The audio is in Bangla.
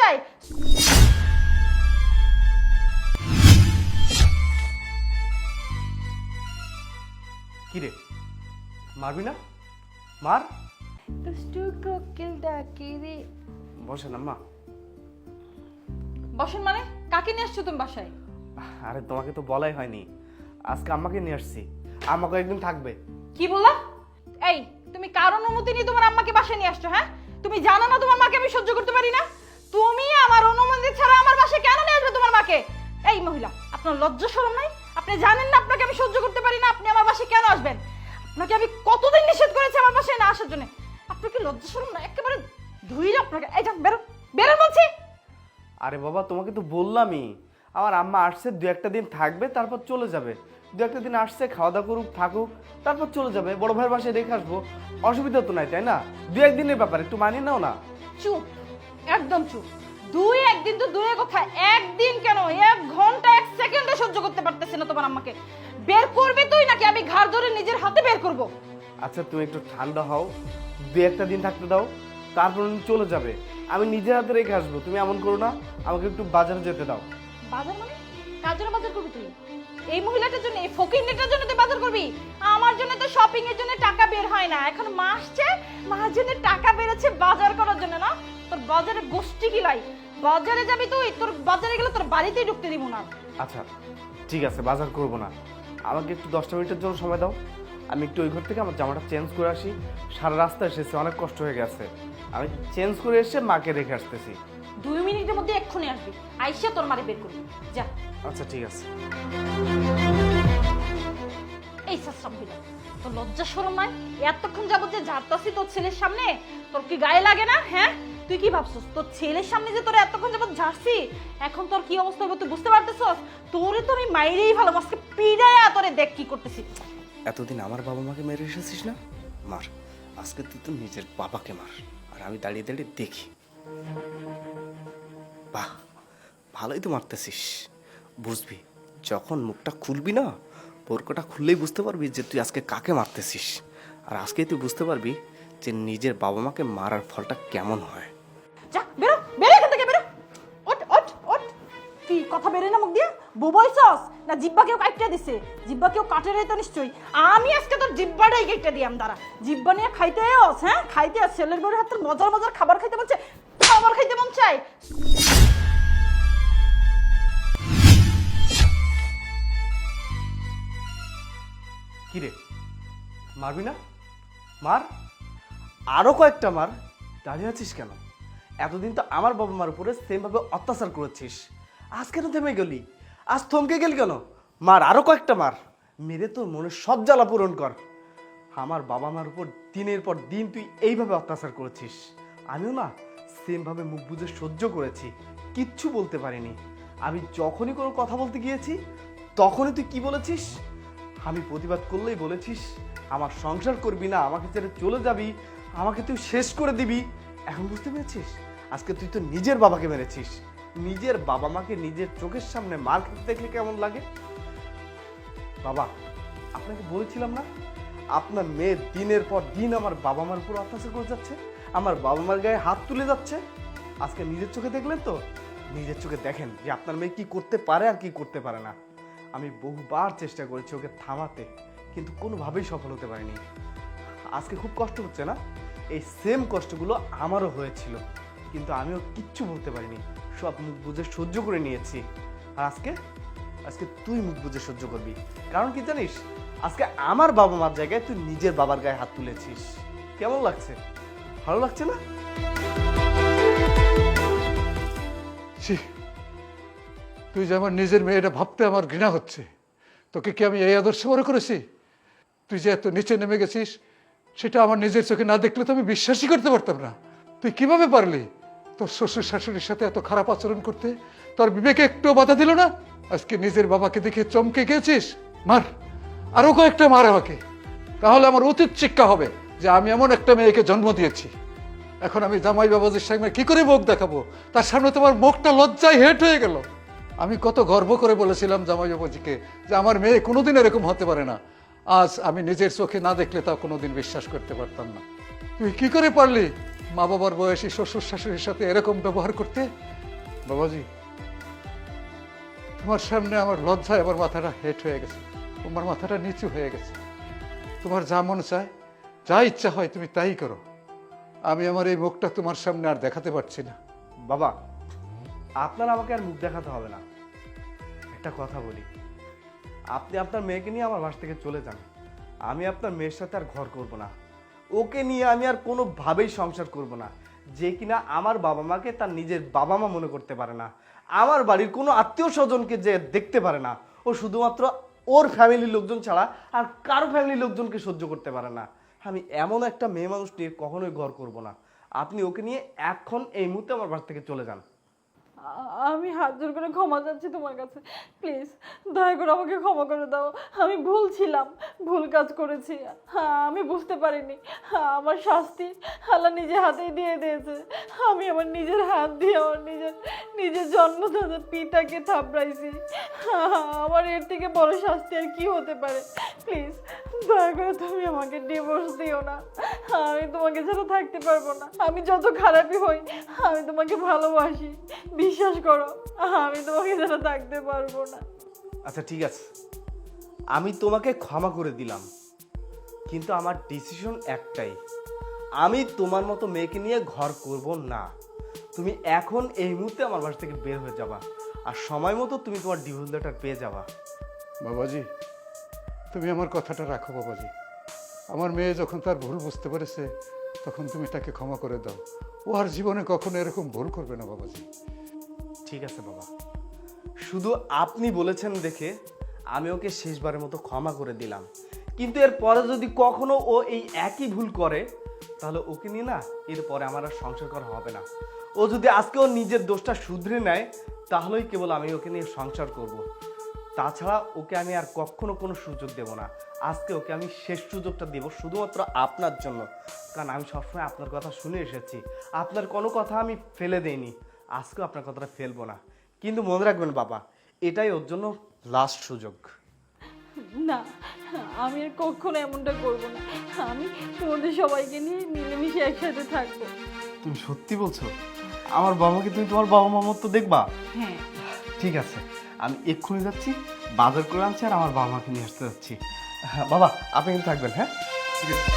চাই। কি রে, মারবি না? মার। দুষ্টু কোকিল ডাকে রে। বসেন আম্মা। বসেন মানে? কাকে নিয়ে আসছো তুমি বাসায়? আরে তোমাকে তো বলাই হয়নি, আজকে আম্মাকে নিয়ে আসছি। আম্মা কয়েকদিন থাকবে। কি বললা? এই তুমি কার অনুমতি নিয়ে তোমার আম্মাকে বাসায় নিয়ে আসছো? হ্যাঁ, তুমি জানো না তোমার মাকে আমি সহ্য করতে পারি না? তুমি আমার অনুমতি ছাড়া আমার বাসায় কেন নিয়ে আসবে তোমার মাকে? এই মহিলা, আপনার লজ্জা শরম নাই? আপনি জানেন না আপনাকে আমি সহ্য করতে পারি না, আপনি আমার বাসায় কেন আসবেন? আপনাকে আমি কতদিন নিষেধ করেছি আমার বাসায় না আসার জন্য। আপনার কি লজ্জা শরম না? একেবারে ধুইরে আপনাকে। এই যান, বেরো বেরো বলছি। আরে বাবা, তোমাকে তো বললামই, আমার আম্মা আসছে, দু একটা দিন থাকবে, তারপর চলে যাবে। দু একটা দিন আসছে, খাওয়া দাওয়া করুক, থাকুক, তারপর চলে যাবে। বড় ভাইয়ের বাসায় রেখে আসবো, অসুবিধা তো নাই, তাই না? দু একদিনের ব্যাপার, একটু মানিয়ে নাও না। চুপ, একদম চুপ। দুই একদিন তো দূরের কথা, একদিন কেন, 1 ঘন্টা 1 সেকেন্ডে সহ্য করতে পারতেছি না তোমার আম্মাকে। বের করবি তুই নাকি আমি ঘাড় ধরে নিজের হাতে বের করব? আচ্ছা তুমি একটু ঠান্ডা হও, দু একটা দিন থাকতে দাও, তারপর উনি চলে যাবে। আমি নিজের হাতে রেখে আসবো, তুমি এমন করো না। আমাকে একটু বাজারে যেতে দাও। বাজার মানে? কার জন্য বাজার করবি তুই? এই মহিলাটার জন্য, এই ফকিন্নিটার জন্য তুই বাজার করবি? আমার জন্য তো শপিং এর জন্য টাকা বের হয় না, এখন মা আসছে, মার জন্য টাকা বেরোচ্ছে বাজার করার জন্য না? তোর বাজারে গোষ্ঠী কিলাই। বাজারে যাবি তুই, তোর বাজারে গেলে তোর বাড়িতেই ঢুকতে দিব না। আচ্ছা ঠিক আছে, বাজার করবো না। আমাকে একটু 10টা মিনিটের জন্য সময় দাও, আমি একটু ওই ঘর থেকে আমার জামাটা চেঞ্জ করে আসি। সারা রাস্তা এসেছে, অনেক কষ্ট হয়ে গেছে। আমি চেঞ্জ করে এসে মাকে রেখে আসতেছি। 2 মিনিটের মধ্যে এক্ষুনি আসবি, আইসা তোর মারে বের করবি, যা। আচ্ছা ঠিক আছে। এই সাসরা মহিলা, তোর লজ্জা শরম নাই? এতক্ষণ যাবত যে ঝাড়তাছি তোর ছেলের সামনে, তোর কি গায়ে লাগে না? হ্যাঁ, তুই কি ভাবছস তোর ছেলের সামনে যে তোর এতক্ষণ যাবত ঝাড়ছি, এখন তোর কি অবস্থা হবে তুই বুঝতে পারতেছস? তোরে তো আমি মাইরেই ভালো, আজকে পিড়ায়া তোরে দেখ কি করতেছি। এতদিন আমার বাবা মাকে মেরে এসেছিস না, মার। আজকে তুই তো নিজের বাবাকে মার, আর আমি দাঁড়িয়ে দাঁড়িয়ে দেখি। বাহ, ভালোই তো মারতেছিস। বুঝবি যখন মুখটা খুলবি না, বোরকাটা খুললেই বুঝতে পারবি যে তুই আজকে কাকে মারতেছিস। আর আজকেই তুই বুঝতে পারবি যে নিজের বাবা মাকে মারার ফলটা কেমন হয়। যা, বেরো বেরো এখান থেকে, বেরো। ওঠ ওঠ ওঠ। কি কথা বেরোয় না মুখ দিয়ে? বুবইছস না জিব্বা কেউ কাটতে দিছে? জিব্বা কেউ কাটে রে তো নিশ্চয়ই। আমি আজকে তোর জিব্বাটাই কেটে দিয়াম, দাঁড়া। জিব্বা নিয়ে খাইতে আস? হ্যাঁ, খাইতে আস? ছেলের বউয়ের হাতের মজার মজার খাবার খাইতে মন চায়, খাবার খাইতে মন চায়। কি রে, মারবি না? মার, আরো কয়েকটা মার। দাঁড়িয়ে আছিস কেন? এতদিন তো আমার বাবা মার উপরে সেম ভাবে অত্যাচার করেছিস, আজ কেন থেমে গেলি? আজ থমকে গেলি কেন? মার, আরো কয়েকটা মার। মেরে তোর মনে সব জ্বালা পূরণ কর। আমার বাবা মার উপর দিনের পর দিন তুই এইভাবে অত্যাচার করেছিস, আমিও না সেম ভাবে মুখ বুজে সহ্য করেছি, কিচ্ছু বলতে পারিনি। আমি যখনই কোনো কথা বলতে গিয়েছি তখনই তুই কি বলেছিস? আমি প্রতিবাদ করলেই বলেছিস আমার সংসার করবি না, আমাকে ছেড়ে চলে যাবি, আমাকে তুই শেষ করে দিবি। এখন বুঝতে পেরেছিস? আজকে তুই তো নিজের বাবাকে মেরেছিস। নিজের বাবা মাকে নিজের চোখের সামনে মার খেতে দেখলে কেমন লাগে? বাবা, আপনাকে বলেছিলাম না আপনার মেয়ে দিনের পর দিন আমার বাবা মার উপর অত্যাচার করে যাচ্ছে, আমার বাবা মার গায়ে হাত তুলে যাচ্ছে। আজকে নিজের চোখে দেখলেন তো? নিজের চোখে দেখেন যে আপনার মেয়ে কি করতে পারে আর কি করতে পারে না। আমি বহুবার চেষ্টা করেছি ওকে থামাতে, কিন্তু কোনোভাবেই সফল হতে পারিনি। আজকে খুব কষ্ট হচ্ছে না? এই সেম কষ্টগুলো আমারও হয়েছিল, কিন্তু আমিও কিচ্ছু বলতে পারিনি, সব মুখ বুঝে সহ্য করে নিয়েছি। আর আজকে আজকে তুই মুখ বুঝে সহ্য করবি, কারণ কি জানিস? আজকে আমার বাবা মার জায়গায় তুই নিজের বাবার গায়ে হাত তুলেছিস। কেমন লাগছে? ভালো লাগছে না? তুই যে আমার নিজের মেয়েটা ভাবতে আমার ঘৃণা হচ্ছে। তোকে কি আমি এই আদর্শ মনে করেছি? তুই যে এত নিচে নেমে গেছিস সেটা আমার নিজের চোখে না দেখলে তো আমি বিশ্বাসই করতে পারতাম না। তুই কিভাবে পারলি তোর শ্বশুর শাশুড়ির সাথে এত খারাপ আচরণ করতে? তোর বিবেকে একটুও বাধা দিল না? আজকে নিজের বাবাকে দেখে চমকে গেছিস। মার, আরো কয়েকটা মার আমাকে, তাহলে আমার উচিত শিক্ষা হবে যে আমি এমন একটা মেয়েকে জন্ম দিয়েছি। এখন আমি জামাই বাবাজির সামনে কি করে মুখ দেখাবো? তার সামনে তোমার মুখটা লজ্জায় হেঁট হয়ে গেল। আমি কত গর্ব করে বলেছিলাম জামাই বাবাজিকে যে আমার মেয়ে কোনোদিন এরকম হতে পারে না। আজ আমি নিজের চোখে না দেখলে তা কোনোদিন বিশ্বাস করতে পারতাম না। তুই কি করে পারলি মা বাবার বয়সী শ্বশুর শাশুড়ির সাথে এরকম ব্যবহার করতে? বাবাজি, তোমার সামনে আমার লজ্জায় আমার মাথাটা হেট হয়ে গেছে, তোমার মাথাটা নিচু হয়ে গেছে। তোমার যা মন চায়, যা ইচ্ছা হয় তুমি তাই করো। আমি আমার এই মুখটা তোমার সামনে আর দেখাতে পারছি না। বাবা, আপনার আমাকে আর মুখ দেখাতে হবে না। একটা কথা বলি, আপনি আপনার মেয়েকে নিয়ে আমার বাসা থেকে চলে যান। আমি আপনার মেয়ের সাথে আর ঘর করব না। ওকে নিয়ে আমি আর কোনোভাবেই সংসার করব না, যে কিনা আমার বাবা মাকে তার নিজের বাবা মা মনে করতে পারে না, আমার বাড়ির কোনো আত্মীয় স্বজনকে যে দেখতে পারে না। ও শুধুমাত্র ওর ফ্যামিলির লোকজন ছাড়া আর কারো ফ্যামিলির লোকজনকে সহ্য করতে পারে না। আমি এমন একটা মেয়ে মানুষ নিয়ে কখনোই ঘর করব না। আপনি ওকে নিয়ে এখন এই মুহূর্তে আমার বাসা থেকে চলে যান। আমি হাত জোর করে ক্ষমা চাচ্ছি তোমার কাছে, প্লিজ দয়া করে আমাকে ক্ষমা করে দাও। আমি ভুল ছিলাম, ভুল কাজ করেছি। আমি বুঝতে পারিনি। আমার শাস্তি আল্লাহ নিজে হাতেই দিয়ে দিয়েছে। আমি আমার নিজের হাত দিয়ে আমার নিজের জন্মদাতা পিতাকে থাপড়াইছি। আমার এর থেকে বড় শাস্তি আর কি হতে পারে? প্লিজ দয়া করে তুমি আমাকে ডিভোর্স দিও না। আমি তোমাকে ছাড়া থাকতে পারবো না। আমি যত খারাপই হই, আমি তোমাকে ভালোবাসি, বিশ্বাস করো। আমি তোমাকে ছাড়া থাকতে পারবো না। আচ্ছা ঠিক আছে, আমি তোমাকে ক্ষমা করে দিলাম, কিন্তু আমার ডিসিশন একটাই, আমি তোমার মতো মেয়েকে নিয়ে ঘর করব না। তুমি এখন এই মুহূর্তে আমার বাসা থেকে বের হয়ে যাবা, আর সময় মতো তুমি তোমার ডিভোর্স লেটার পেয়ে যাবা। বাবাজি, তুমি আমার কথাটা রাখো বাবাজি। আমার মেয়ে যখন তার ভুল বুঝতে পেরেছে, তখন তুমি তাকে ক্ষমা করে দাও। ও আর জীবনে কখনো এরকম ভুল করবে না বাবাজি। ঠিক আছে বাবা, শুধু আপনি বলেছেন দেখে আমি ওকে শেষবারের মতো ক্ষমা করে দিলাম, কিন্তু এর পরে যদি কখনো ও এই একই ভুল করে, তাহলে ওকে নিয়ে না এরপরে আমার আর সংসার করা হবে না। ও যদি আজকে ওর নিজের দোষটা শুধরে নেয়, তাহলেই কেবল আমি ওকে নিয়ে সংসার করব। তাছাড়া ওকে আমি আর কখনো কোনো সুযোগ দেব না। আজকে ওকে আমি শেষ সুযোগটা দেব শুধুমাত্র আপনার জন্য, কারণ আমি সবসময় আপনার কথা শুনে এসেছি, আপনার কোনো কথা আমি ফেলে দেইনি, আজকেও আপনার কথাটা ফেলবো না। কিন্তু মনে রাখবেন বাবা, এটাই ওর জন্য লাস্ট সুযোগ। না, আমি আর কখনো এমনটা করবো না। আমি তোমাদের সবাইকে নিয়ে মিলেমিশে একসাথে থাকবো। তুমি সত্যি বলছো? আমার বাবাকে তুমি তোমার বাবা মার মতো দেখবা? হ্যাঁ। ঠিক আছে, আমি এক্ষুনি যাচ্ছি, বাজার করে আনছি, আর আমার বাবা মাকে নিয়ে আসতে যাচ্ছি। হ্যাঁ বাবা, আপনি কিন্তু থাকবেন। হ্যাঁ ঠিক আছে।